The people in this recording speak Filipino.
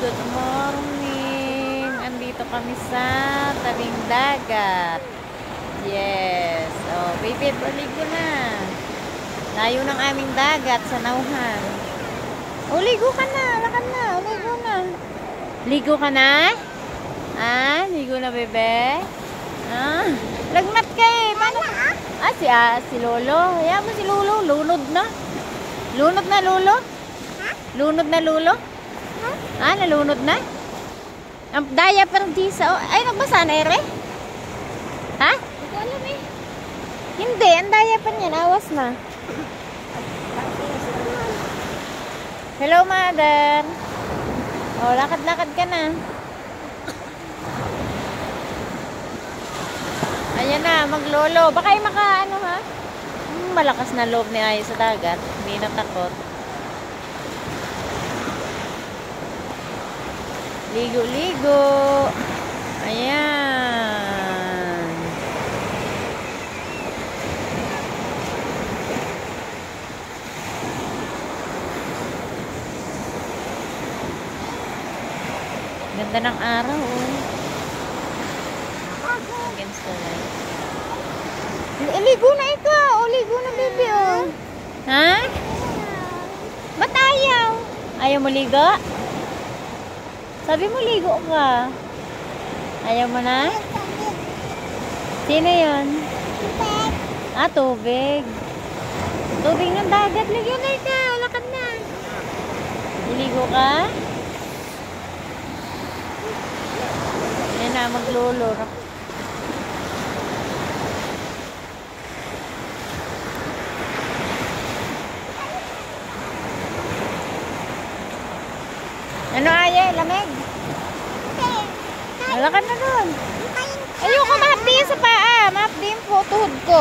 Good morning! Andito kami sa tabing dagat. Yes. Oh, baby, paligo na. Layo ng aming dagat sa Nauhan. Oh, ligo ka na. Lakad na. Ligo na. Ligo ka na? Ah, ligo na, bebe? Ah, lagnat ka eh. Paano? Si Lolo. Hayaan mo si Lolo. Lunod na. Lunod na, Lolo? Lunod na, Lolo? Ah, nalunod na? Ang diaper di sa... Ay, nagbasa na, Ere? Ha? Hindi ko alam eh. Hindi, ang diaper niya, nawas na. Hello, mother. Oh, lakad-lakad ka na. Ayan na, maglolo. Baka ay ano ha? Malakas na loob ni Ay sa dagat. Hindi na takot. Ligo-ligo. Ayan. Ganda ng araw, oh. Against the light. Ligo na ikaw. O, ligo na, baby, oh. Ha? Ba't ayaw? Ayaw mo ligo? Sabi mo ligo ka. Ayaw mo na? Sino yun? Tubig. Ah, tubig. Tubig ng dagat. Ligo na ikaw. Lakad na. Iligo ka? Ayan na, maglolo. Ano, Aya? Lamig? Lakad na doon. Ayoko mahapdi sa paa. Mahapdi yung tuhod ko.